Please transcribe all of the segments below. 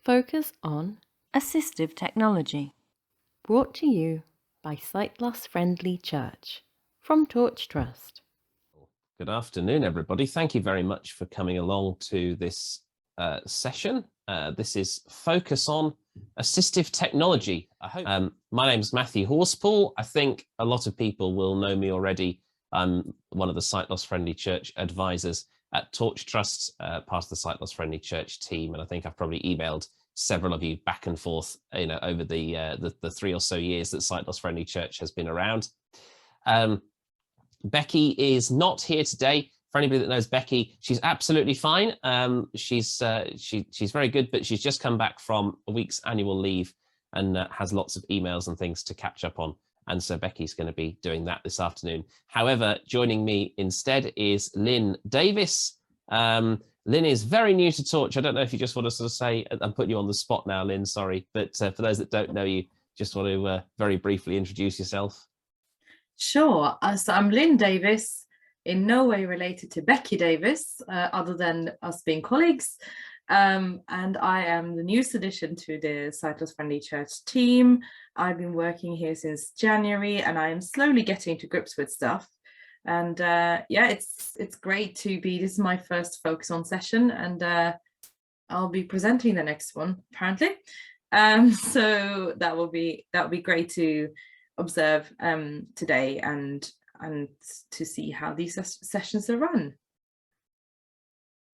focus on assistive technology. brought to you by Sight Loss Friendly Church from Torch Trust. Good afternoon, everybody. Thank you very much for coming along to this session. This is Focus on Assistive Technology. My name is Matthew Harspal. I think a lot of people will know me already. I'm one of the Sight Loss Friendly Church advisors at Torch Trust, part of the Sight Loss Friendly Church team, and I think I've probably emailed several of you back and forth, over the 3 or so years that Sight Loss Friendly Church has been around. Becky is not here today. For anybody that knows Becky, she's absolutely fine. She's very good, but she's just come back from a week's annual leave and has lots of emails and things to catch up on. And so Becky's going to be doing that this afternoon. However, joining me instead is Lynn Davis. Lynn is very new to Torch. I don't know if you just want to sort of say, I'm putting you on the spot now, Lynn, sorry. But for those that don't know you, just want to very briefly introduce yourself. Sure. So I'm Lynn Davis, in no way related to Becky Davis, other than us being colleagues. And I am the newest addition to the Sight Loss Friendly Church team. I've been working here since January, and I am slowly getting to grips with stuff. And yeah, it's great to be. This is my first Focus On session, and I'll be presenting the next one apparently. So that will be great to observe today and to see how these sessions are run.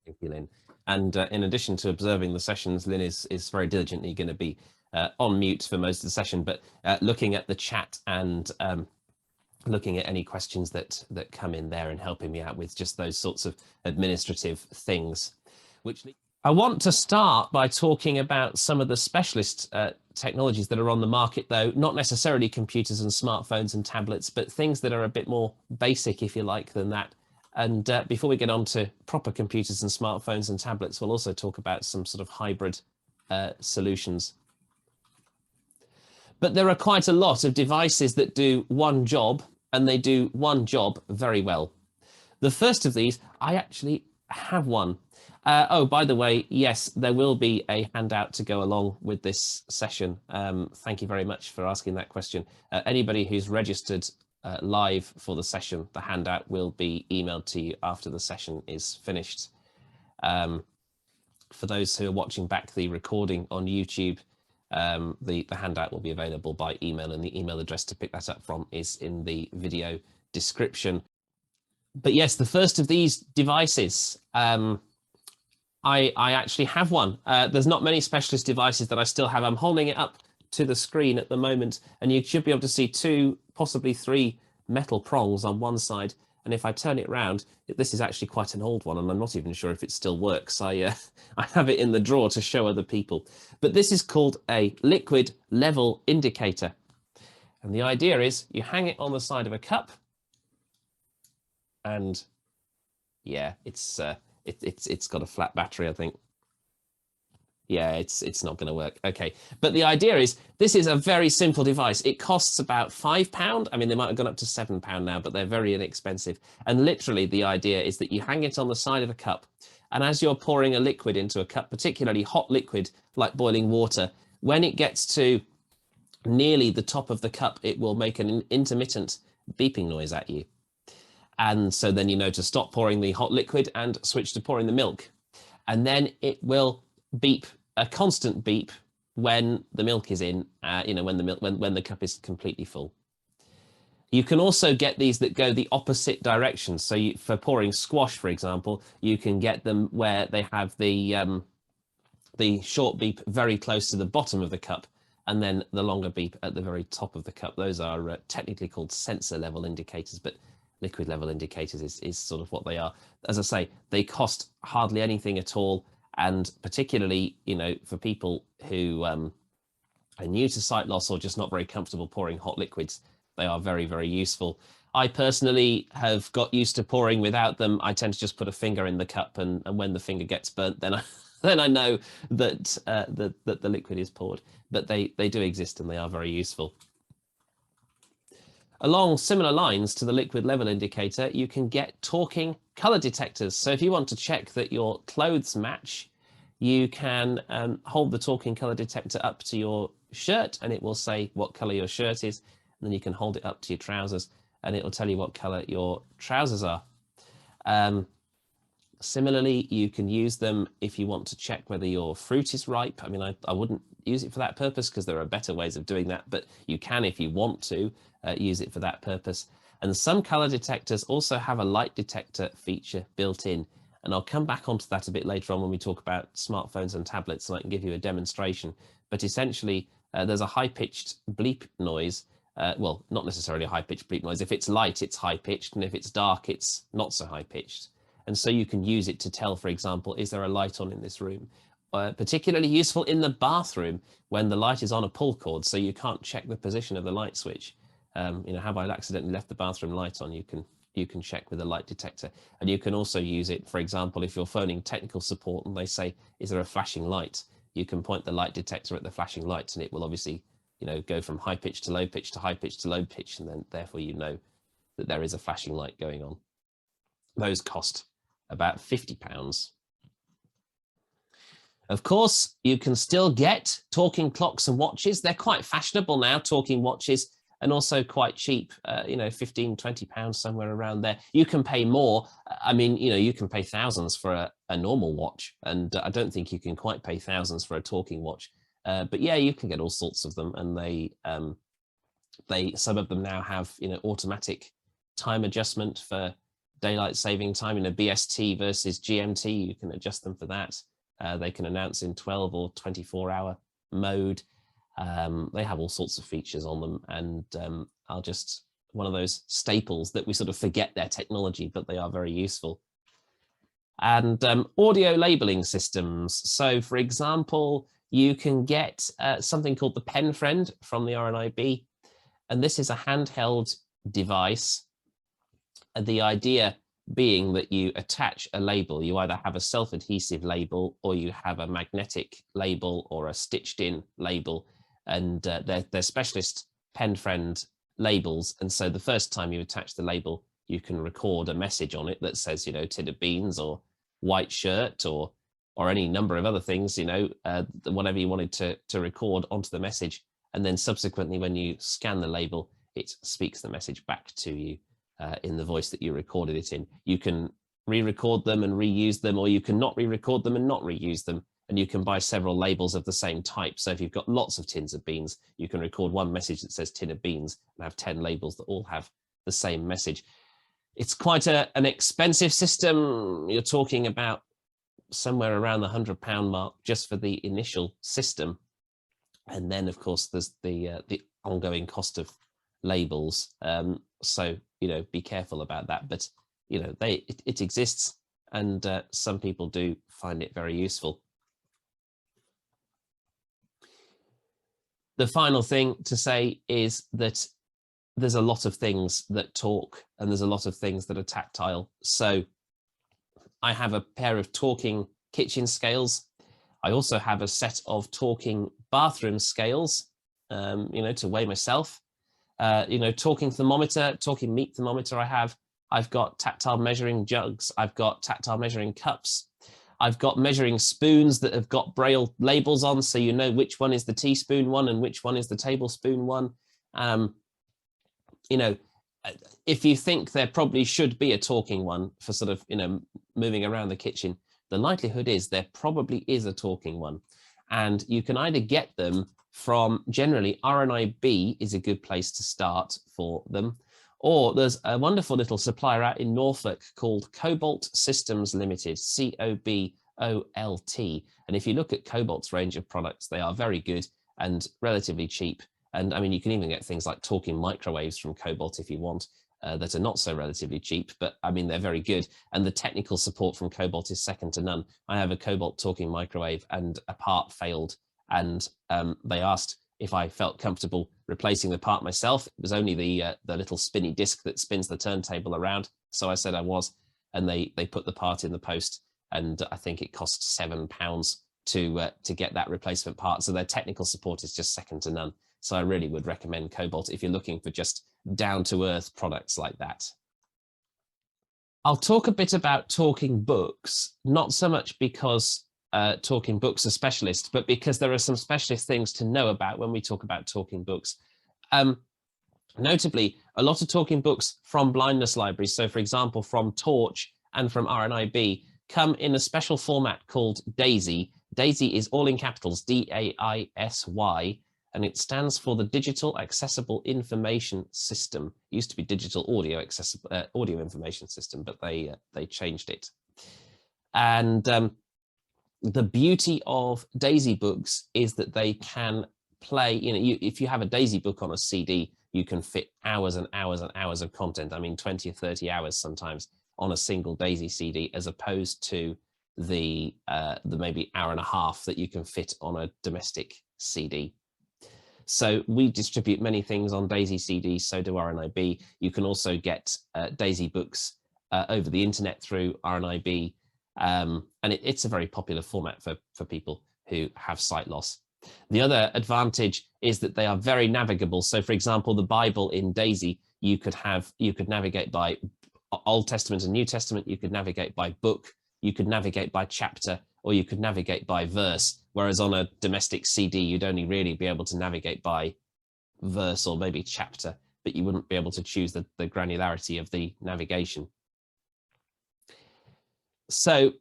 Thank you, Lynn. And in addition to observing the sessions, Lynn is very diligently going to be on mute for most of the session, but looking at the chat and looking at any questions that come in there and helping me out with just those sorts of administrative things. I want to start by talking about some of the specialist technologies that are on the market, though, not necessarily computers and smartphones and tablets, but things that are a bit more basic, if you like, than that. And before we get on to proper computers and smartphones and tablets, we'll also talk about some sort of hybrid solutions. But there are quite a lot of devices that do one job, and they do one job very well. The first of these, I actually have one. Oh, by the way, yes, there will be a handout to go along with this session. Thank you very much for asking that question. Anybody who's registered live for the session, the handout will be emailed to you after the session is finished. For those who are watching back the recording on YouTube, the handout will be available by email, and the email address to pick that up from is in the video description. But yes, the first of these devices, I actually have one. There's not many specialist devices that I still have. I'm holding it up to the screen at the moment, and you should be able to see 2, possibly 3 metal prongs on one side. And if I turn it around, this is actually quite an old one, and I'm not even sure if it still works. I have it in the drawer to show other people. But this is called a liquid level indicator. And the idea is you hang it on the side of a cup, and yeah, it's got a flat battery, I think. Yeah, it's not going to work. Okay, but the idea is this is a very simple device. It costs about £5. I mean, they might have gone up to £7 now, but they're very inexpensive. And literally the idea is that you hang it on the side of a cup, and as you're pouring a liquid into a cup, particularly hot liquid like boiling water, when it gets to nearly the top of the cup, it will make an intermittent beeping noise at you. And so then you know to stop pouring the hot liquid and switch to pouring the milk. And then it will beep, a constant beep, when the milk is in, when the cup is completely full. You can also get these that go the opposite direction. So for pouring squash, for example, you can get them where they have the short beep very close to the bottom of the cup, and then the longer beep at the very top of the cup. Those are technically called sensor level indicators, but liquid level indicators is sort of what they are. As I say, they cost hardly anything at all, and particularly, for people who are new to sight loss or just not very comfortable pouring hot liquids, they are very, very useful. I personally have got used to pouring without them. I tend to just put a finger in the cup, and when the finger gets burnt, then I know that that the liquid is poured. But they do exist, and they are very useful. Along similar lines to the liquid level indicator, you can get talking color detectors. So if you want to check that your clothes match, You can hold the talking color detector up to your shirt and it will say what color your shirt is. And then you can hold it up to your trousers and it will tell you what color your trousers are. Similarly, you can use them if you want to check whether your fruit is ripe. I mean, I wouldn't use it for that purpose because there are better ways of doing that, but you can, if you want to, use it for that purpose. And some color detectors also have a light detector feature built in. And I'll come back onto that a bit later on when we talk about smartphones and tablets, and I can give you a demonstration. But essentially, there's a high-pitched bleep noise. Well, not necessarily a high-pitched bleep noise. If it's light, it's high-pitched, and if it's dark, it's not so high-pitched. And so you can use it to tell, for example, is there a light on in this room? Particularly useful in the bathroom when the light is on a pull cord, so you can't check the position of the light switch. You know, have I accidentally left the bathroom light on? You can check with a light detector. And you can also use it, for example, if you're phoning technical support and they say, is there a flashing light? You can point the light detector at the flashing light and it will obviously, you know, go from high pitch to low pitch to high pitch to low pitch, and then therefore you know that there is a flashing light going on. Those cost about £50. Of course, you can still get talking clocks and watches. They're quite fashionable now, talking watches, and also quite cheap, you know, £15–20, somewhere around there. You can pay more. I mean, you know, you can pay thousands for a normal watch, and I don't think you can quite pay thousands for a talking watch. But yeah, you can get all sorts of them, and some of them now have, you know, automatic time adjustment for daylight saving time, you know, BST versus GMT. You can adjust them for that. They can announce in 12 or 24-hour mode. They have all sorts of features on them, and are just one of those staples that we sort of forget their technology, but they are very useful. And audio labeling systems. So, for example, you can get something called the Pen Friend from the RNIB, and this is a handheld device. And the idea being that you attach a label. You either have a self-adhesive label or you have a magnetic label or a stitched-in label, and they're specialist Pen Friend labels. And so the first time you attach the label, you can record a message on it that says, you know, tin of beans or white shirt or any number of other things, you know, whatever you wanted to record onto the message. And then subsequently, when you scan the label, it speaks the message back to you in the voice that you recorded it in. You can re-record them and reuse them, or you can not re-record them and not reuse them. And you can buy several labels of the same type. So if you've got lots of tins of beans, you can record one message that says tin of beans and have 10 labels that all have the same message. It's quite an expensive system. You're talking about somewhere around the £100 mark just for the initial system. And then, of course, there's the ongoing cost of labels. So, you know, be careful about that. But, you know, it exists, and some people do find it very useful. The final thing to say is that there's a lot of things that talk, and there's a lot of things that are tactile. So I have a pair of talking kitchen scales. I also have a set of talking bathroom scales, you know, to weigh myself. You know, talking thermometer, talking meat thermometer I've got tactile measuring jugs. I've got tactile measuring cups. I've got measuring spoons that have got Braille labels on, so you know which one is the teaspoon one and which one is the tablespoon one. You know, if you think there probably should be a talking one for sort of, you know, moving around the kitchen, the likelihood is there probably is a talking one. And you can either get them from, generally, RNIB is a good place to start for them. Or there's a wonderful little supplier out in Norfolk called Cobalt Systems Limited, COBOLT. And if you look at Cobalt's range of products, they are very good and relatively cheap. And I mean, you can even get things like talking microwaves from Cobalt if you want, that are not so relatively cheap, but I mean, they're very good. And the technical support from Cobalt is second to none. I have a Cobalt talking microwave and a part failed. And they asked if I felt comfortable replacing the part myself. It was only the little spinny disc that spins the turntable around. So I said I was, and they put the part in the post, and I think it cost £7 to get that replacement part. So their technical support is just second to none. So I really would recommend Cobalt if you're looking for just down-to-earth products like that. I'll talk a bit about talking books, not so much because talking books a specialist, but because there are some specialist things to know about when we talk about talking books. Notably, a lot of talking books from blindness libraries, so for example, from Torch and from RNIB, come in a special format called DAISY. DAISY is all in capitals, DAISY, and it stands for the Digital Accessible Information System. It used to be Digital Audio Accessible Audio Information System, but they changed it. And the beauty of DAISY books is that they can play, if you have a DAISY book on a CD, you can fit hours and hours and hours of content. I mean, 20 or 30 hours sometimes on a single DAISY CD, as opposed to the maybe hour and a half that you can fit on a domestic CD. So we distribute many things on DAISY CDs, so do RNIB. You can also get DAISY books over the internet through RNIB, and it's a very popular format for people who have sight loss. The other advantage is that they are very navigable. So for example, the Bible in DAISY, you could navigate by Old Testament and New Testament, you could navigate by book, you could navigate by chapter, or you could navigate by verse, whereas on a domestic CD, you'd only really be able to navigate by verse or maybe chapter, but you wouldn't be able to choose the granularity of the navigation. So,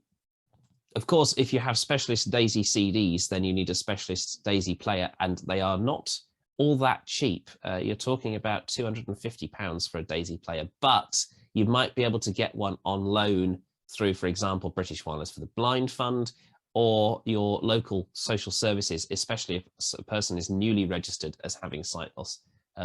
of course, if you have specialist DAISY CDs, then you need a specialist DAISY player, and they are not all that cheap. You're talking about £250 for a DAISY player, but you might be able to get one on loan through, for example, British Wireless for the Blind Fund, or your local social services, especially if a person is newly registered as having sight loss.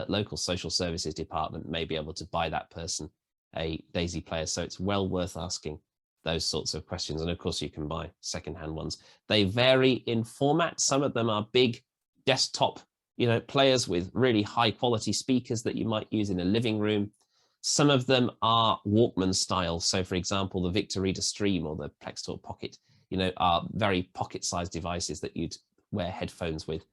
Local social services department may be able to buy that person a DAISY player, so it's well worth asking those sorts of questions. And of course, you can buy secondhand ones. They vary in format. Some of them are big desktop, players with really high quality speakers that you might use in a living room. Some of them are Walkman style. So for example, the Victor Reader Stream or the Plextalk Pocket, are very pocket-sized devices that you'd wear headphones with.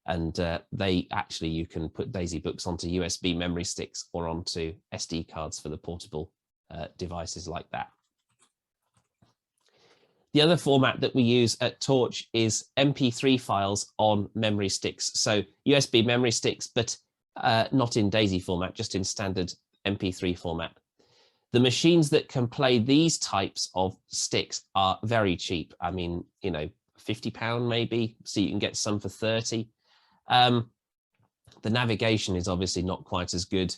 And you can put DAISY books onto USB memory sticks or onto SD cards for the portable devices like that. The other format that we use at Torch is MP3 files on memory sticks. So USB memory sticks, but not in DAISY format, just in standard MP3 format. The machines that can play these types of sticks are very cheap. I mean, £50 maybe, so you can get some for 30. The navigation is obviously not quite as good,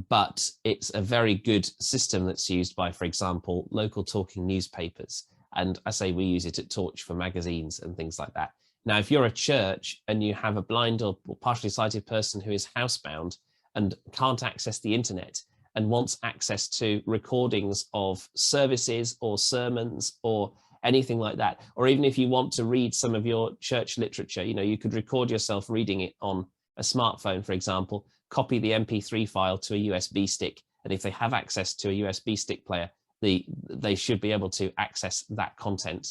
but it's a very good system that's used by, for example, local talking newspapers. And I say we use it at Torch for magazines and things like that. Now, if you're a church and you have a blind or partially sighted person who is housebound and can't access the internet and wants access to recordings of services or sermons or anything like that, or even if you want to read some of your church literature, you could record yourself reading it on a smartphone, for example, copy the MP3 file to a USB stick. And if they have access to a USB stick player, they should be able to access that content.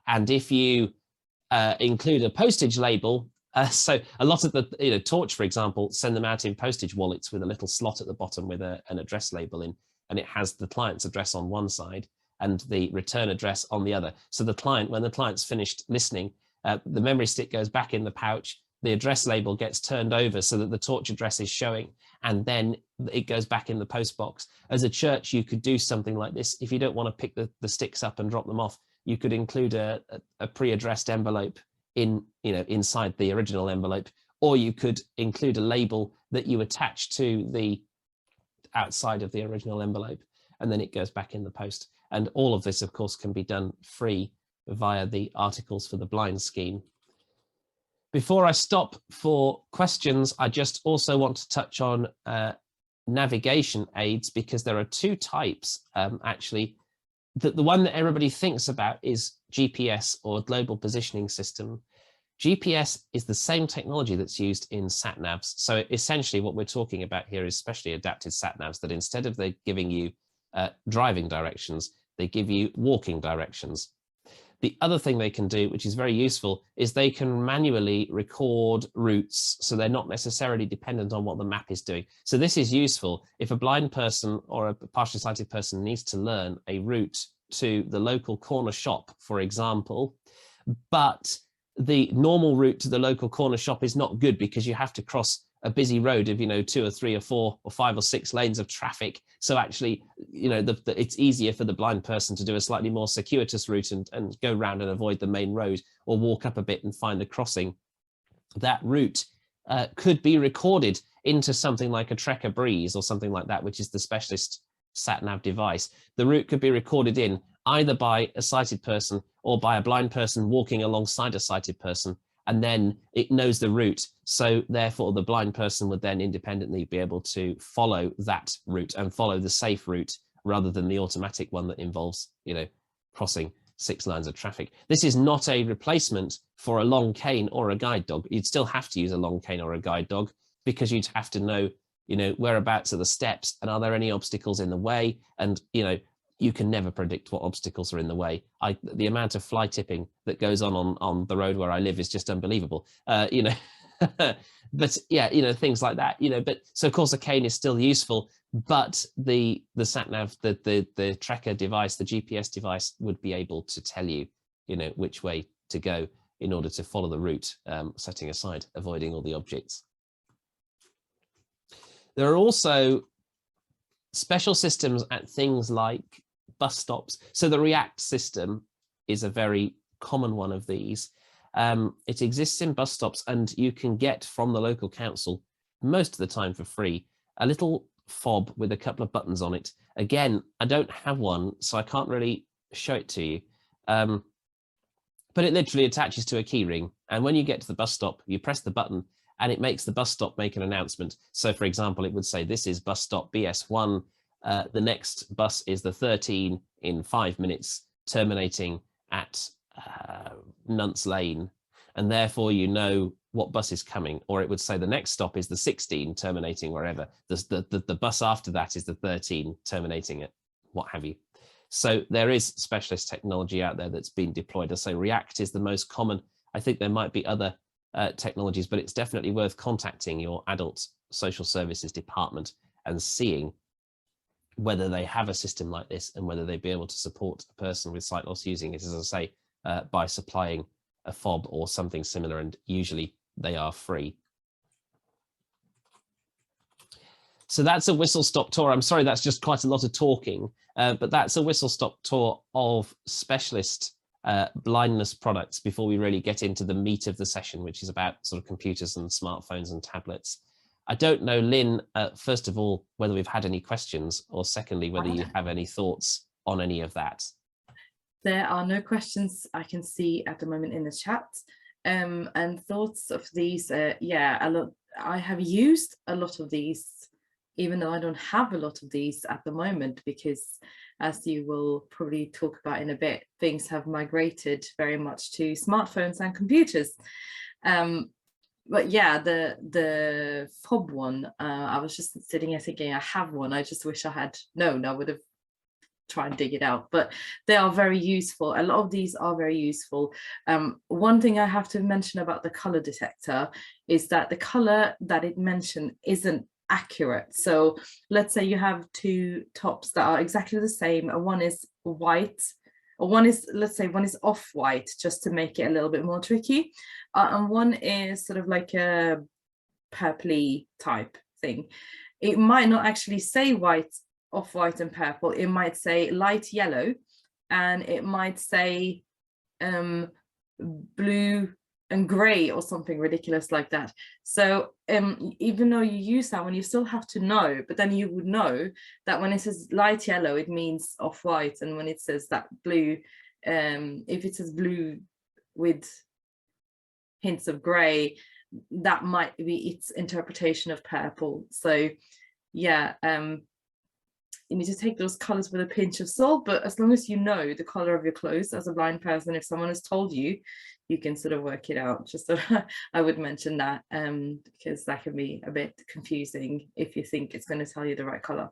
And if you include a postage label, so a lot of the Torch, for example, send them out in postage wallets with a little slot at the bottom with an address label in, and it has the client's address on one side and the return address on the other. So the client, when the client's finished listening, the memory stick goes back in the pouch, the address label gets turned over so that the Torch address is showing, and then it goes back in the post box. As a church, you could do something like this. If you don't want to pick the sticks up and drop them off, you could include a pre-addressed envelope inside the original envelope, or you could include a label that you attach to the outside of the original envelope, and then it goes back in the post. And all of this, of course, can be done free via the Articles for the Blind scheme. Before I stop for questions, I just also want to touch on navigation aids, because there are two types, actually. The one that everybody thinks about is GPS, or Global Positioning System. GPS is the same technology that's used in sat-navs. So essentially what we're talking about here is specially adapted sat-navs, that instead of they giving you driving directions, they give you walking directions. The other thing they can do, which is very useful, is they can manually record routes, so they're not necessarily dependent on what the map is doing. So this is useful if a blind person or a partially sighted person needs to learn a route to the local corner shop, for example, but the normal route to the local corner shop is not good because you have to cross a busy road of, 2 or 3 or 4 or 5 or 6 lanes of traffic. So actually, it's easier for the blind person to do a slightly more circuitous route and go round and avoid the main road, or walk up a bit and find the crossing. That route could be recorded into something like a Trekker Breeze or something like that, which is the specialist sat-nav device. The route could be recorded in either by a sighted person or by a blind person walking alongside a sighted person, and then it knows the route. So therefore the blind person would then independently be able to follow that route and follow the safe route rather than the automatic one that involves, crossing 6 lines of traffic. This is not a replacement for a long cane or a guide dog. You'd still have to use a long cane or a guide dog because you'd have to know, whereabouts are the steps and are there any obstacles in the way? And, you can never predict what obstacles are in the way. The amount of fly tipping that goes on the road where I live is just unbelievable. But yeah, things like that, but so of course a cane is still useful, but the sat nav, the tracker device, the GPS device would be able to tell you, which way to go in order to follow the route, setting aside avoiding all the objects. There are also special systems at things like bus stops. So the React system is a very common one of these. It exists in bus stops, and you can get from the local council most of the time for free a little fob with a couple of buttons on it. Again, I don't have one, so I can't really show it to you. But it literally attaches to a key ring, and when you get to the bus stop, you press the button and it makes the bus stop make an announcement. So for example, it would say, this is bus stop BS1. The next bus is the 13 in 5 minutes, terminating at Nunt's Lane, and therefore you know what bus is coming. Or it would say the next stop is the 16, terminating wherever. The bus after that is the 13, terminating at what have you. So there is specialist technology out there that's been deployed. I say React is the most common. I think there might be other technologies, but it's definitely worth contacting your adult social services department and seeing whether they have a system like this and whether they'd be able to support a person with sight loss using it, as I say, by supplying a fob or something similar, and usually they are free. So that's a whistle-stop tour. I'm sorry, that's just quite a lot of talking, but that's a whistle-stop tour of specialist blindness products before we really get into the meat of the session, which is about sort of computers and smartphones and tablets. I don't know, Lynn, first of all, whether we've had any questions, or secondly, whether you have any thoughts on any of that. There are no questions I can see at the moment in the chat. And thoughts of these, yeah, I have used a lot of these, even though I don't have a lot of these at the moment, because as you will probably talk about in a bit, things have migrated very much to smartphones and computers. But yeah, the fob one, I was just sitting here thinking, I have one. I just wish I had known. I would have tried and dig it out. But they are very useful. A lot of these are very useful. One thing I have to mention about the color detector is that the color that it mentioned isn't accurate. So let's say you have two tops that are exactly the same, and one is white, or one is, let's say one is off-white, just to make it a little bit more tricky, and one is sort of like a purpley type thing. It might not actually say white, off-white and purple. It might say light yellow, and it might say blue and gray or something ridiculous like that. So even though you use that one, you still have to know, but then you would know that when it says light yellow, it means off-white, and when it says that blue, if it says blue with hints of gray, that might be its interpretation of purple. So yeah, you need to take those colors with a pinch of salt, but as long as you know the color of your clothes as a blind person, if someone has told you, you can sort of work it out. Just so I would mention that, because that can be a bit confusing if you think it's going to tell you the right color.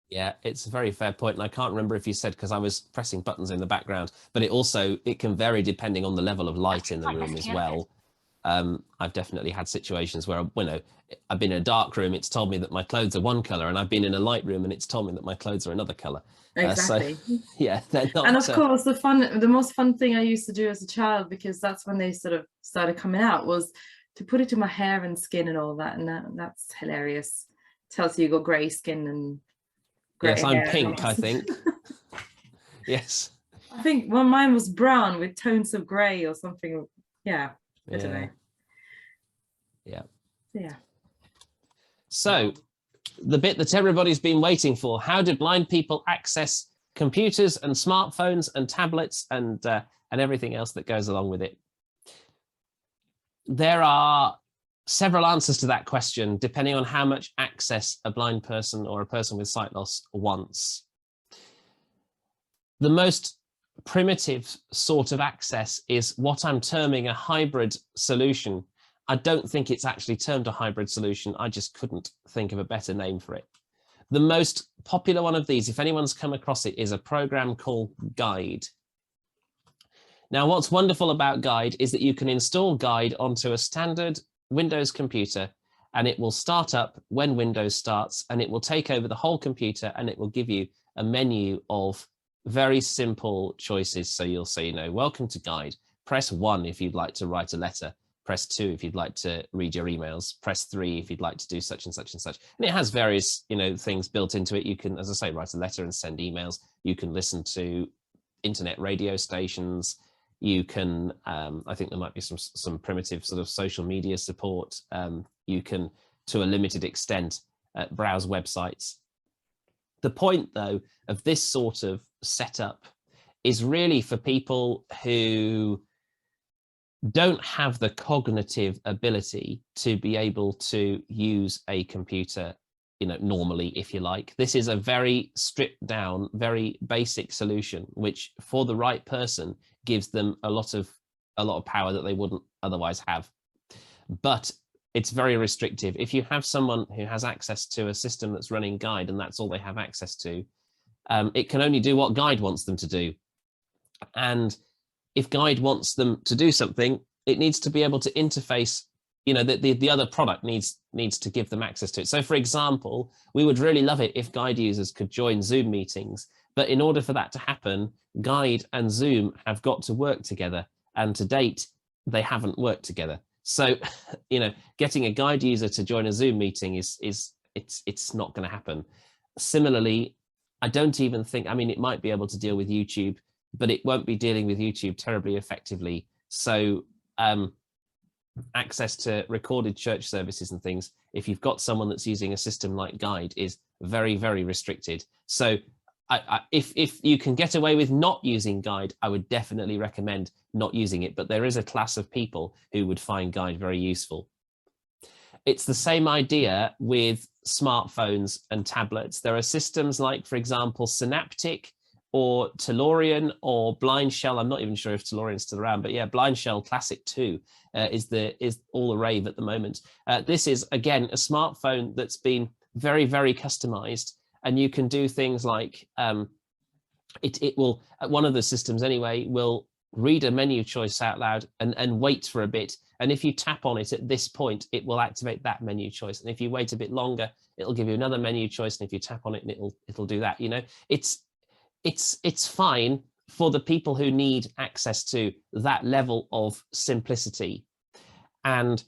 Yeah, it's a very fair point, and I can't remember if you said, because I was pressing buttons in the background, but it can vary depending on the level of light in the room as well. I've definitely had situations where, I've been in a dark room, it's told me that my clothes are one color, and I've been in a light room and it's told me that my clothes are another color. Exactly. Yeah, they're not. And of course, the most fun thing I used to do as a child, because that's when they sort of started coming out, was to put it to my hair and skin and all that, and that's hilarious. Tells you got grey skin and grey Yes, I'm hair. pink, I think. Yes. I think mine was brown with tones of grey or something. Yeah, I don't know. Yeah. Yeah. So the bit that everybody's been waiting for: how do blind people access computers and smartphones and tablets and everything else that goes along with it? There are several answers to that question, depending on how much access a blind person or a person with sight loss wants. The most primitive sort of access is what I'm terming a hybrid solution. I don't think it's actually termed a hybrid solution. I just couldn't think of a better name for it. The most popular one of these, if anyone's come across it, is a program called Guide. Now, what's wonderful about Guide is that you can install Guide onto a standard Windows computer, and it will start up when Windows starts, and it will take over the whole computer, and it will give you a menu of very simple choices. So you'll say, welcome to Guide. Press 1 if you'd like to write a letter. Press 2 if you'd like to read your emails. Press 3 if you'd like to do such and such and such. And it has various, things built into it. You can, as I say, write a letter and send emails. You can listen to internet radio stations. You can, I think there might be some primitive sort of social media support. You can, to a limited extent, browse websites. The point, though, of this sort of setup is really for people who don't have the cognitive ability to be able to use a computer, normally, if you like. This is a very stripped down, very basic solution, which for the right person gives them a lot of power that they wouldn't otherwise have. But it's very restrictive. If you have someone who has access to a system that's running Guide and that's all they have access to, it can only do what Guide wants them to do. And if Guide wants them to do something, it needs to be able to interface, the other product needs to give them access to it. So for example, we would really love it if Guide users could join Zoom meetings, but in order for that to happen, Guide and Zoom have got to work together. And to date, they haven't worked together. So, getting a Guide user to join a Zoom meeting it's not going to happen. Similarly, I don't even think, it might be able to deal with YouTube, but it won't be dealing with YouTube terribly effectively. So access to recorded church services and things, if you've got someone that's using a system like Guide, is very, very restricted. So if you can get away with not using Guide, I would definitely recommend not using it. But there is a class of people who would find Guide very useful. It's the same idea with smartphones and tablets. There are systems like, for example, Synaptic or Tellurian or Blind Shell. I'm not even sure if Tellurian's still around, but yeah, Blind Shell Classic 2 is all the rave at the moment. This is, again, a smartphone that's been very, very customized, and you can do things like it will, one of the systems anyway, will read a menu choice out loud and wait for a bit. And if you tap on it at this point, it will activate that menu choice. And if you wait a bit longer, it'll give you another menu choice. And if you tap on it, and it'll do that. It's fine for the people who need access to that level of simplicity. And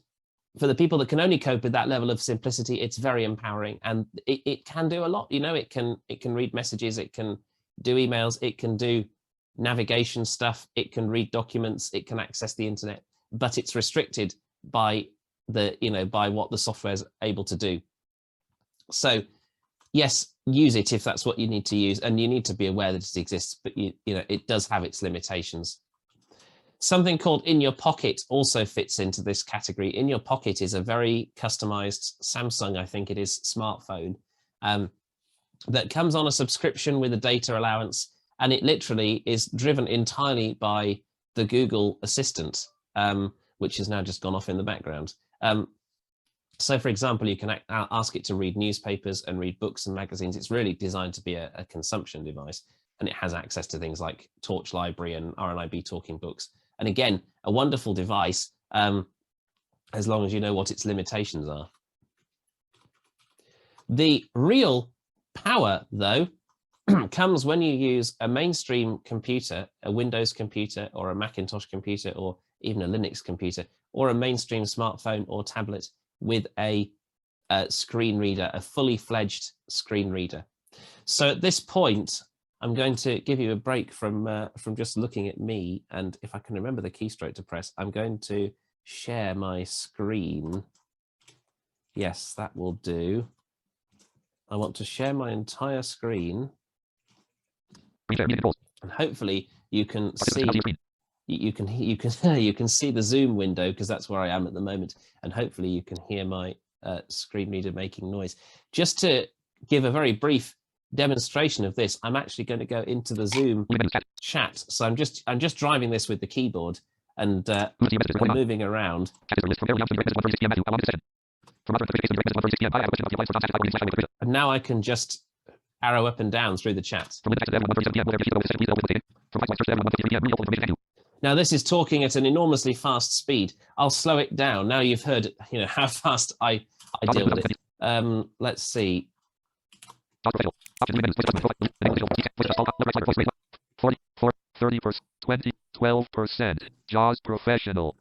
for the people that can only cope with that level of simplicity, it's very empowering, and it can do a lot. It can read messages, it can do emails, it can do navigation stuff, it can read documents, it can access the internet, but it's restricted by by what the software is able to do. So yes, use it if that's what you need to use, and you need to be aware that it exists, but it does have its limitations. Something called In Your Pocket also fits into this category. In Your Pocket is a very customized Samsung, I think it is, smartphone that comes on a subscription with a data allowance, and it literally is driven entirely by the Google Assistant, which has now just gone off in the background. So, for example, you can ask it to read newspapers and read books and magazines. It's really designed to be a consumption device, and it has access to things like Torch Library and RNIB Talking Books. And again, a wonderful device. as long as you know what its limitations are. The real power, though, comes when you use a mainstream computer, a Windows computer or a Macintosh computer or even a Linux computer, or a mainstream smartphone or tablet with a screen reader, a fully fledged screen reader. So at this point, I'm going to give you a break from just looking at me, and if I can remember the keystroke to press, I'm going to share my screen. Yes, that will do. I want to share my entire screen, and hopefully you can see you can see the Zoom window, because that's where I am at the moment, and hopefully you can hear my screen reader making noise. Just to give a very brief demonstration of this, I'm actually going to go into the Zoom chat. So I'm just driving this with the keyboard and moving around. And now I can just arrow up and down through the chat. Now this is talking at an enormously fast speed. I'll slow it down. Now you've heard, how fast I deal with it. Let's see. 30%, 20, 12%. JAWS Professional.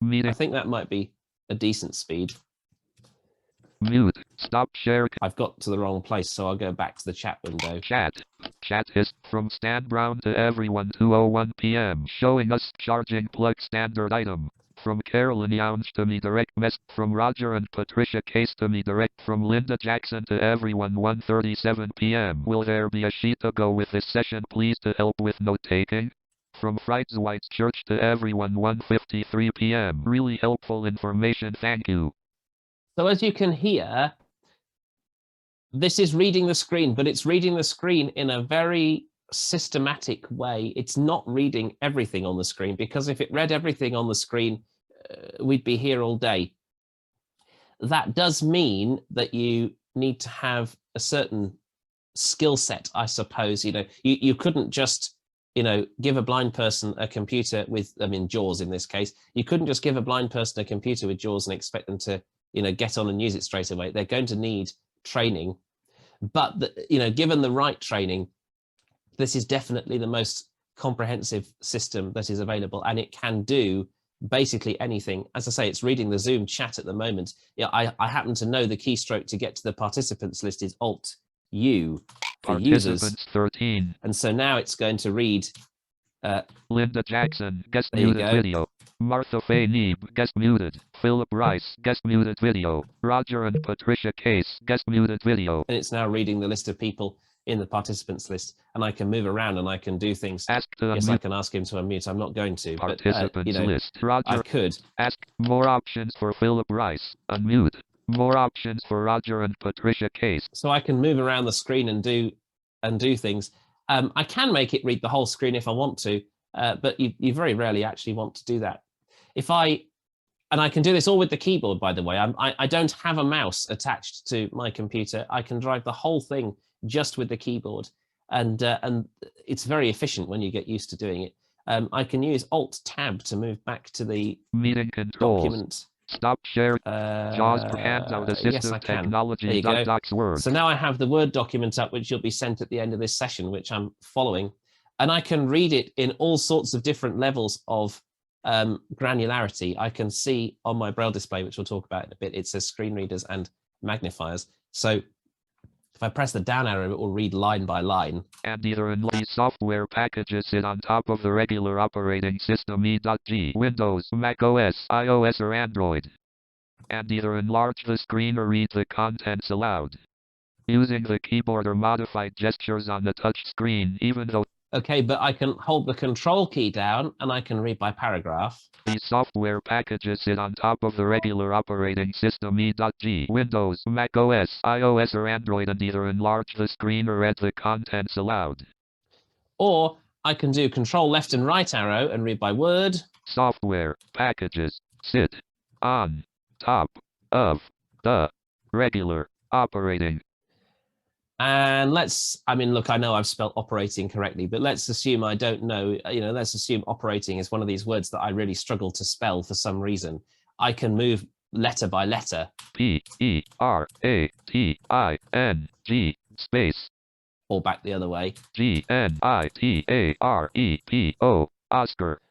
I think that might be a decent speed. Mute. Stop share. I've got to the wrong place, so I'll go back to the chat window. Chat. Chat is from Stan Brown to everyone 2:01 p.m. Showing us charging plug standard item. From Carolyn Younge to me direct mess. From Roger and Patricia Case to me direct. From Linda Jackson to everyone 1:37 p.m. Will there be a sheet to go with this session, please, to help with note taking? From Fried's White Church to everyone 1:53 p.m. Really helpful information, thank you. So as you can hear, this is reading the screen, but it's reading the screen in a very systematic way. It's not reading everything on the screen, because if it read everything on the screen, we'd be here all day. That does mean that you need to have a certain skill set, I suppose. You couldn't just give a blind person a computer with, JAWS in this case. You couldn't just give a blind person a computer with JAWS and expect them to get on and use it straight away. They're going to need training, but given the right training, this is definitely the most comprehensive system that is available, and it can do basically anything. As I say, it's reading the Zoom chat at the moment. I happen to know the keystroke to get to the participants list is Alt-U for users. 13. And so now it's going to read. Linda Jackson, guest muted video. Martha Faye Neeb, guest muted. Philip Rice, guest muted video. Roger and Patricia Case, guest muted video. And it's now reading the list of people in the participants list, and I can move around and I can do things. Ask to yes, unmute. I can ask him to unmute. I'm not going to. Participants but, list. Roger. I could. Ask more options for Philip Rice. Unmute. More options for Roger and Patricia Case. So I can move around the screen and do things. I can make it read the whole screen if I want to, but you very rarely actually want to do that. And I can do this all with the keyboard, by the way. I don't have a mouse attached to my computer. I can drive the whole thing just with the keyboard, and it's very efficient when you get used to doing it. I can use Alt-Tab to move back to the meeting controls. Document. Stop share. JAWS for handout. Assistive yes, I can. technology. There you go. Docs Word. So now I have the Word document up, which will be sent at the end of this session, which I'm following, and I can read it in all sorts of different levels of granularity. I can see on my Braille display, which we'll talk about in a bit, it says screen readers and magnifiers. So if I press the down arrow, it will read line by line. And either in these software packages sit on top of the regular operating system E.G, Windows, Mac OS, iOS or Android. And either enlarge the screen or read the contents aloud. Using the keyboard or modified gestures on the touch screen, even though. Okay, but I can hold the control key down and I can read by paragraph. These software packages sit on top of the regular operating system E.G, Windows, Mac OS, iOS or Android, and either enlarge the screen or read the contents aloud. Or I can do control left and right arrow and read by word. Software packages sit on top of the regular operating. And look, I know I've spelled operating correctly, but let's assume I don't know, let's assume operating is one of these words that I really struggle to spell for some reason. I can move letter by letter. P-E-R-A-T-I-N-G space. Or back the other way. G-N-I-T-A-R-E-P-O, Oscar.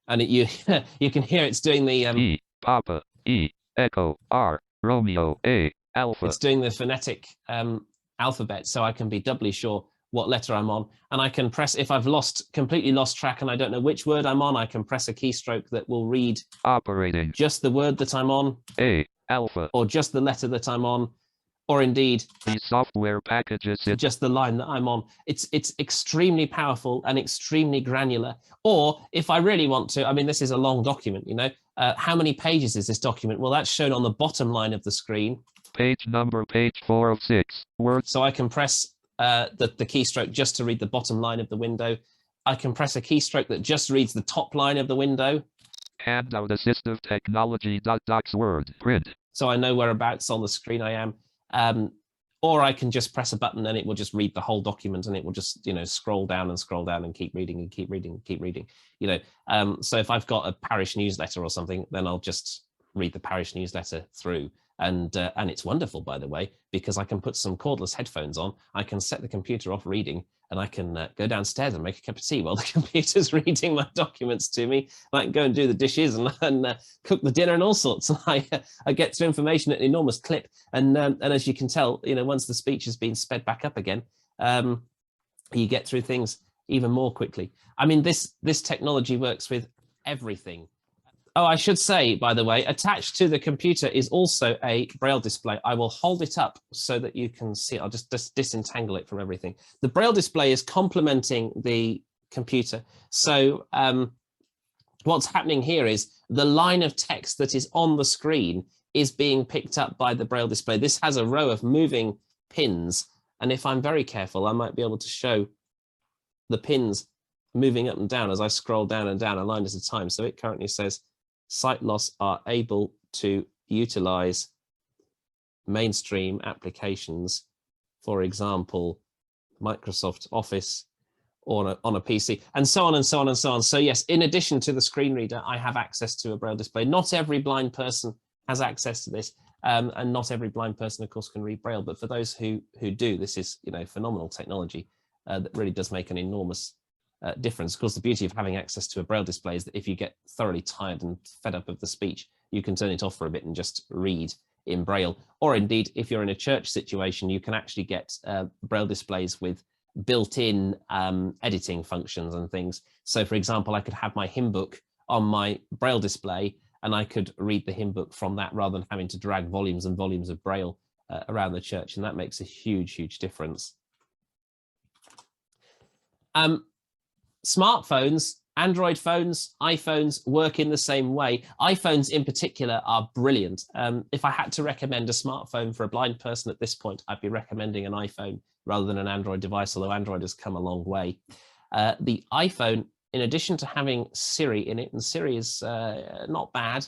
And you can hear it's doing the... E, Papa, E, Echo, R, Romeo, A, Alpha. It's doing the phonetic alphabet, so I can be doubly sure what letter I'm on. And I can press, if I've completely lost track and I don't know which word I'm on, I can press a keystroke that will read operating just the word that I'm on. A, Alpha. Or just the letter that I'm on. Or indeed, the software packages just the line that I'm on. It's extremely powerful and extremely granular. Or if I really want to, I mean, this is a long document, you know, how many pages is this document? Well, that's shown on the bottom line of the screen. Page number, page 4 of 6. Word. So I can press the keystroke just to read the bottom line of the window. I can press a keystroke that just reads the top line of the window. Handout assistive technology docs word print. So I know whereabouts on the screen I am. Or I can just press a button and it will just read the whole document, and it will just, you know, scroll down and keep reading and keep reading and keep reading, you know. So if I've got a parish newsletter or something, then I'll just read the parish newsletter through. And it's wonderful, by the way, because I can put some cordless headphones on. I can set the computer off reading, and I can go downstairs and make a cup of tea while the computer's reading my documents to me. And I can go and do the dishes and cook the dinner and all sorts. And I get to information at an enormous clip. And as you can tell, you know, once the speech has been sped back up again, you get through things even more quickly. I mean, this technology works with everything. Oh, I should say, by the way, attached to the computer is also a Braille display. I will hold it up so that you can see. I'll just disentangle it from everything. The Braille display is complementing the computer. So what's happening here is the line of text that is on the screen is being picked up by the Braille display. This has a row of moving pins. And if I'm very careful, I might be able to show the pins moving up and down as I scroll down and down a line at a time. So it currently says, sight loss are able to utilize mainstream applications, for example, Microsoft Office or on a PC, and so on and so on and so on. So yes, in addition to the screen reader, I have access to a Braille display. Not every blind person has access to this, and not every blind person, of course, can read Braille. But for those who do, this is, you know, phenomenal technology that really does make an enormous difference. Of course, the beauty of having access to a Braille display is that if you get thoroughly tired and fed up of the speech, you can turn it off for a bit and just read in Braille. Or indeed, if you're in a church situation, you can actually get Braille displays with built-in editing functions and things. So for example, I could have my hymn book on my Braille display, and I could read the hymn book from that rather than having to drag volumes and volumes of Braille around the church. And that makes a huge, huge difference. Smartphones, Android phones, iPhones work in the same way. iPhones in particular are brilliant. If I had to recommend a smartphone for a blind person at this point, I'd be recommending an iPhone rather than an Android device, although Android has come a long way. The iPhone, in addition to having Siri in it, and Siri is not bad,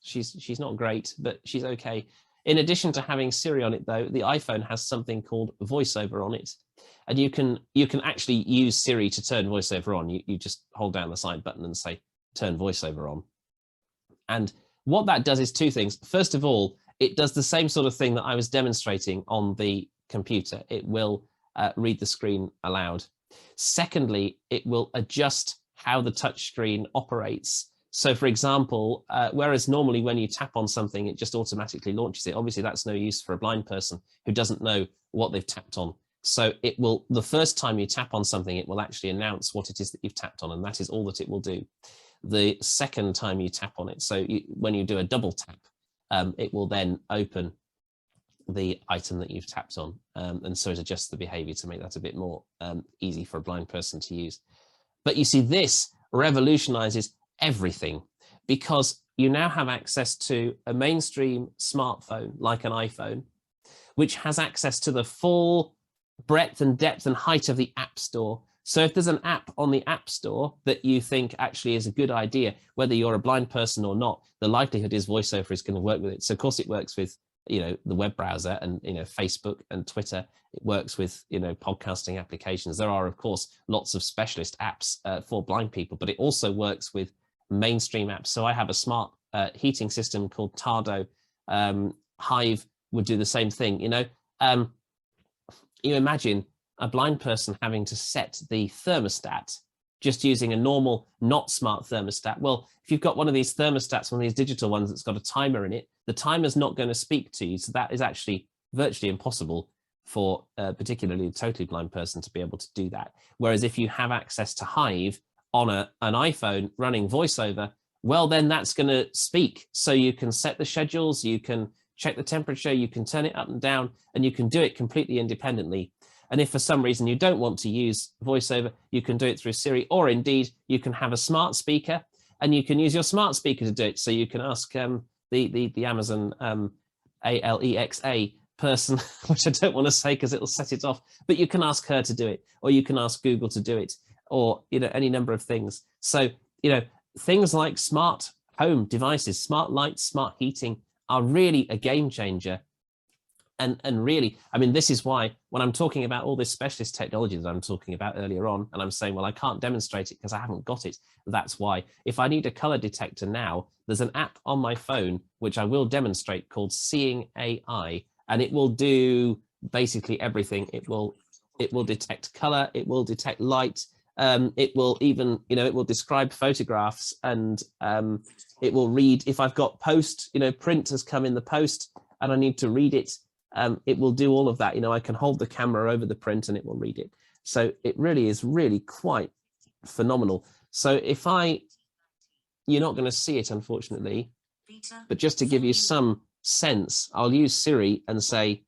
she's not great, but she's okay. In addition to having Siri on it, though, the iPhone has something called Voiceover on it. And you can actually use Siri to turn VoiceOver on. You just hold down the side button and say, turn VoiceOver on. And what that does is two things. First of all, it does the same sort of thing that I was demonstrating on the computer. It will read the screen aloud. Secondly, it will adjust how the touch screen operates. So for example, whereas normally when you tap on something, it just automatically launches it. Obviously, that's no use for a blind person who doesn't know what they've tapped on. So it will, the first time you tap on something, it will actually announce what it is that you've tapped on, and that is all that it will do. The second time you tap on it, so when you do a double tap, it will then open the item that you've tapped on, and so it adjusts the behavior to make that a bit more easy for a blind person to use. But you see, this revolutionizes everything, because you now have access to a mainstream smartphone like an iPhone, which has access to the full breadth and depth and height of the App Store. So if there's an app on the App Store that you think actually is a good idea, whether you're a blind person or not, the likelihood is VoiceOver is going to work with it. So of course it works with, you know, the web browser and, you know, Facebook and Twitter. It works with, you know, podcasting applications. There are, of course, lots of specialist apps for blind people, but it also works with mainstream apps. So I have a smart heating system called Tardo. Hive would do the same thing. You imagine a blind person having to set the thermostat just using a normal, not smart thermostat. Well, if you've got one of these thermostats, one of these digital ones that's got a timer in it, the timer's not going to speak to you. So that is actually virtually impossible for particularly a totally blind person to be able to do that. Whereas if you have access to Hive on an iPhone running VoiceOver, well, then that's going to speak. So you can set the schedules, you can check the temperature, you can turn it up and down, and you can do it completely independently. And if for some reason you don't want to use VoiceOver, you can do it through Siri, or indeed you can have a smart speaker and you can use your smart speaker to do it. So you can ask the Amazon Alexa person, which I don't want to say because it'll set it off, but you can ask her to do it, or you can ask Google to do it, or any number of things. So things like smart home devices, smart lights, smart heating are really a game changer. And really, I mean, this is why when I'm talking about all this specialist technology that I'm talking about earlier on, and I'm saying, well, I can't demonstrate it because I haven't got it. That's why if I need a color detector now, there's an app on my phone, which I will demonstrate, called Seeing AI, and it will do basically everything. It will detect color, it will detect light, it will even, it will describe photographs, and it will read if I've got print has come in the post and I need to read it. It will do all of that. I can hold the camera over the print and it will read it. So it really is quite phenomenal. So you're not going to see it, unfortunately, but just to give you some sense, I'll use Siri and say,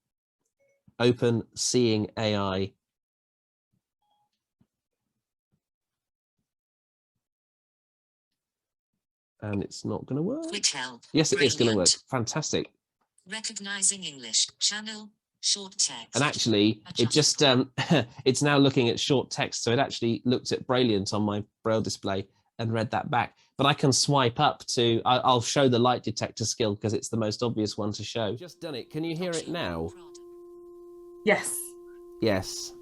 open Seeing AI. And it's not going to work. Yes, it is going to work. Fantastic. Recognizing English channel, short text. And actually, it just it's now looking at short text. So it actually looked at Brilliant on my Braille display and read that back. But I can swipe up to, I'll show the light detector skill because it's the most obvious one to show. Just done it. Can you hear it now? Yes. Yes.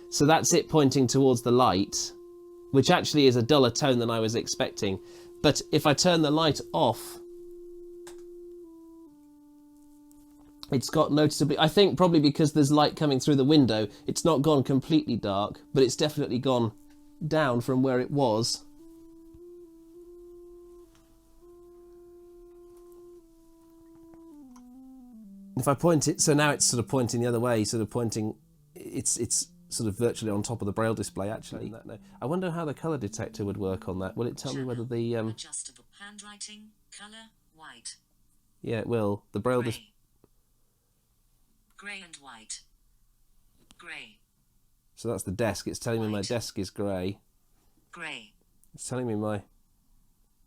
So that's it pointing towards the light, which actually is a duller tone than I was expecting. But if I turn the light off, it's got noticeably, I think probably because there's light coming through the window, it's not gone completely dark, but it's definitely gone down from where it was. If I point it, so now it's sort of pointing the other way, sort of pointing, it's sort of virtually on top of the Braille display, actually. No. I wonder how the colour detector would work on that. Will it tell me whether the... Adjustable handwriting, colour, white. Yeah, it will. The Braille display... Grey and white. Grey. So that's the desk. It's telling me my desk is grey. Grey. It's telling me my...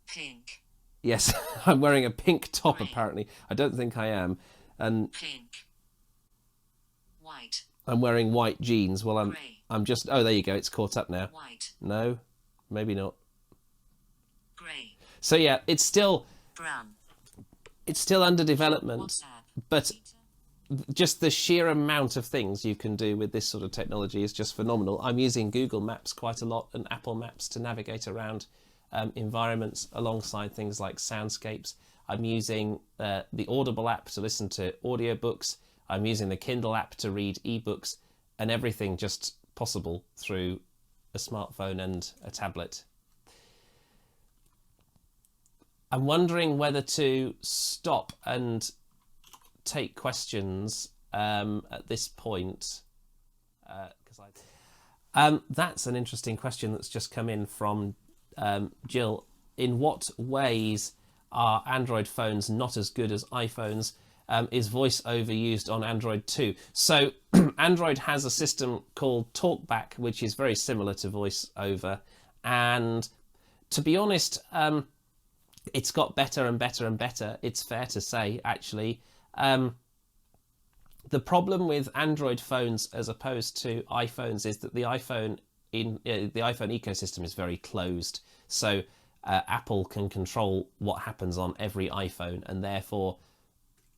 Pink. Yes, I'm wearing a pink top, Grey. apparently. I don't think I am. And Pink. White. I'm wearing white jeans. Well, Grey. I'm just... Oh, there you go. It's caught up now. White. No, maybe not. Grey. So yeah, it's still... Brown. It's still under development. WhatsApp. But just the sheer amount of things you can do with this sort of technology is just phenomenal. I'm using Google Maps quite a lot and Apple Maps to navigate around environments alongside things like soundscapes. I'm using the Audible app to listen to audiobooks. I'm using the Kindle app to read ebooks, and everything just possible through a smartphone and a tablet. I'm wondering whether to stop and take questions at this point. That's an interesting question that's just come in from Jill. In what ways are Android phones not as good as iPhones? Is VoiceOver used on Android too? So Android has a system called TalkBack, which is very similar to VoiceOver. And to be honest, it's got better and better and better. It's fair to say, actually. The problem with Android phones as opposed to iPhones is that the iPhone ecosystem is very closed. So Apple can control what happens on every iPhone, and therefore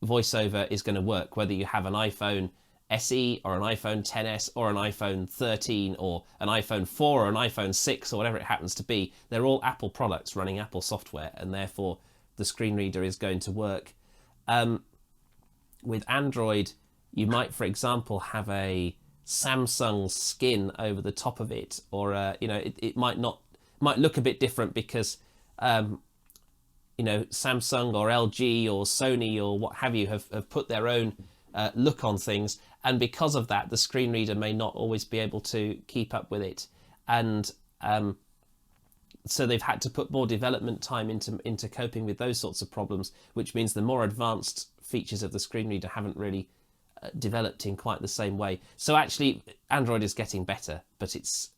VoiceOver is going to work whether you have an iPhone SE or an iPhone XS or an iPhone 13 or an iPhone 4 or an iPhone 6 or whatever it happens to be. They're all Apple products running Apple software, and therefore the screen reader is going to work. With Android, you might, for example, have a Samsung skin over the top of it, or it might look a bit different because Samsung or LG or Sony or what have you have put their own look on things, and because of that, the screen reader may not always be able to keep up with it, and so they've had to put more development time into coping with those sorts of problems, which means the more advanced features of the screen reader haven't really developed in quite the same way. So actually, Android is getting better, but it's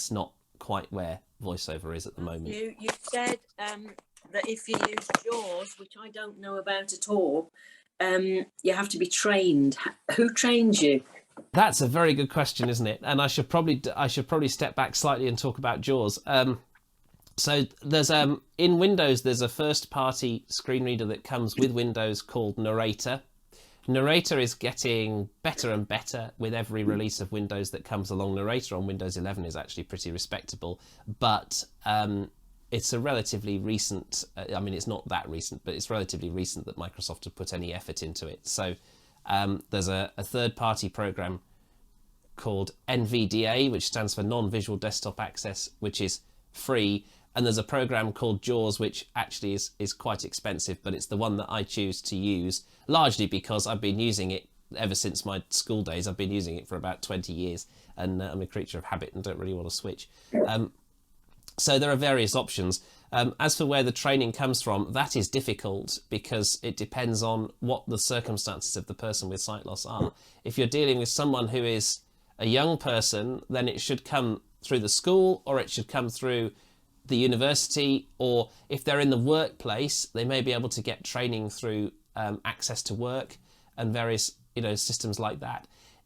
not quite where VoiceOver is at the moment. You said that if you use JAWS, which I don't know about at all, you have to be trained. Who trains you? That's a very good question, isn't it? And I should probably step back slightly and talk about JAWS. So there's in Windows, there's a first-party screen reader that comes with Windows called Narrator. Narrator is getting better and better with every release of Windows that comes along. Narrator on Windows 11 is actually pretty respectable, but it's a relatively recent, it's not that recent, but it's relatively recent that Microsoft have put any effort into it. So there's a third-party program called NVDA, which stands for Non-Visual Desktop Access, which is free. And there's a program called JAWS, which actually is quite expensive, but it's the one that I choose to use, largely because I've been using it ever since my school days. I've been using it for about 20 years, and I'm a creature of habit and don't really want to switch. So there are various options. As for where the training comes from, that is difficult because it depends on what the circumstances of the person with sight loss are. If you're dealing with someone who is a young person, then it should come through the school, or it should come through the university, or if they're in the workplace, they may be able to get training through Access to Work and various systems like that.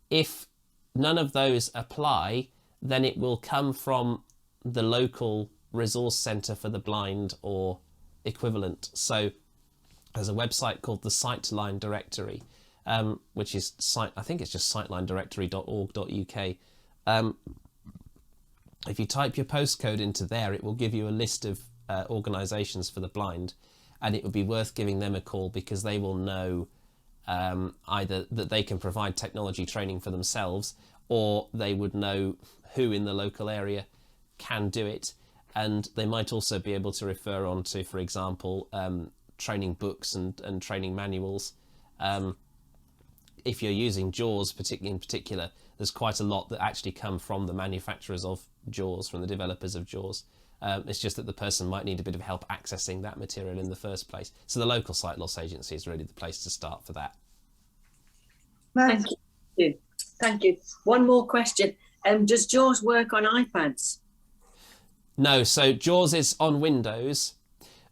If none of those apply, then it will come from the local resource centre for the blind or equivalent. So there's a website called the Sightline Directory, which is I think it's just sightlinedirectory.org.uk. If you type your postcode into there, it will give you a list of organisations for the blind, and it would be worth giving them a call because they will know either that they can provide technology training for themselves, or they would know who in the local area can do it, and they might also be able to refer on to, for example, training books and training manuals. If you're using JAWS in particular, there's quite a lot that actually come from the manufacturers of JAWS, from the developers of JAWS. It's just that the person might need a bit of help accessing that material in the first place. So the local sight loss agency is really the place to start for that. Thank you. Thank you. One more question. Does JAWS work on iPads? No, so JAWS is on Windows,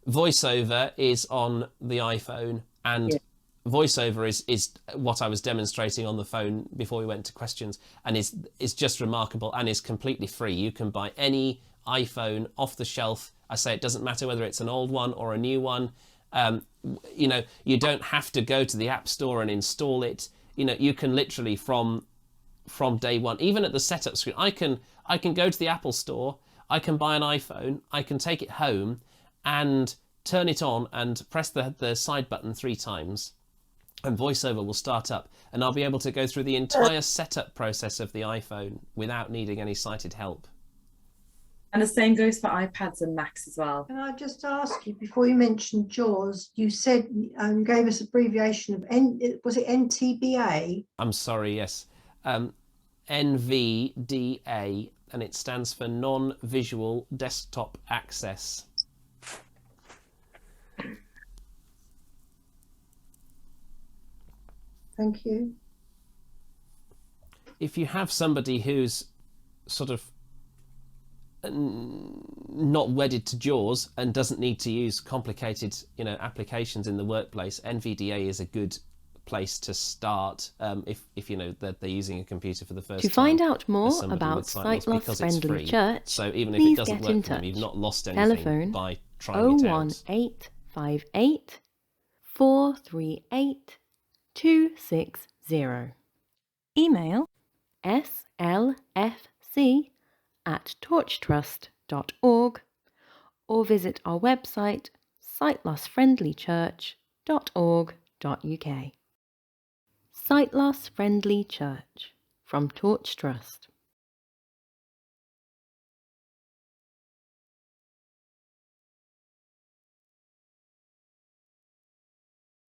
VoiceOver is on the iPhone, and VoiceOver is what I was demonstrating on the phone before we went to questions, and is just remarkable and is completely free. You can buy any iPhone off the shelf. I say it doesn't matter whether it's an old one or a new one. You don't have to go to the App Store and install it. You can literally from day one, even at the setup screen, I can go to the Apple Store, I can buy an iPhone, I can take it home and turn it on and press the side button 3 times, and VoiceOver will start up, and I'll be able to go through the entire setup process of the iPhone without needing any sighted help. And the same goes for iPads and Macs as well. Can I just ask you, before you mentioned JAWS, you said you gave us abbreviation of was it NTBA? I'm sorry, yes. NVDA, and it stands for Non-Visual Desktop Access. Thank you. If you have somebody who's sort of not wedded to JAWS and doesn't need to use complicated applications in the workplace, NVDA is a good place to start if that they're using a computer for the first time. To find out more about Sight Loss Friendly Church, so even if please it doesn't get work in for them, touch. you've not lost anything Telephone by trying it out. 01858 438 260. Email SLFC@torchtrust.org, or visit our website sightlossfriendlychurch.org.uk. Sight Loss Friendly Church from Torch Trust.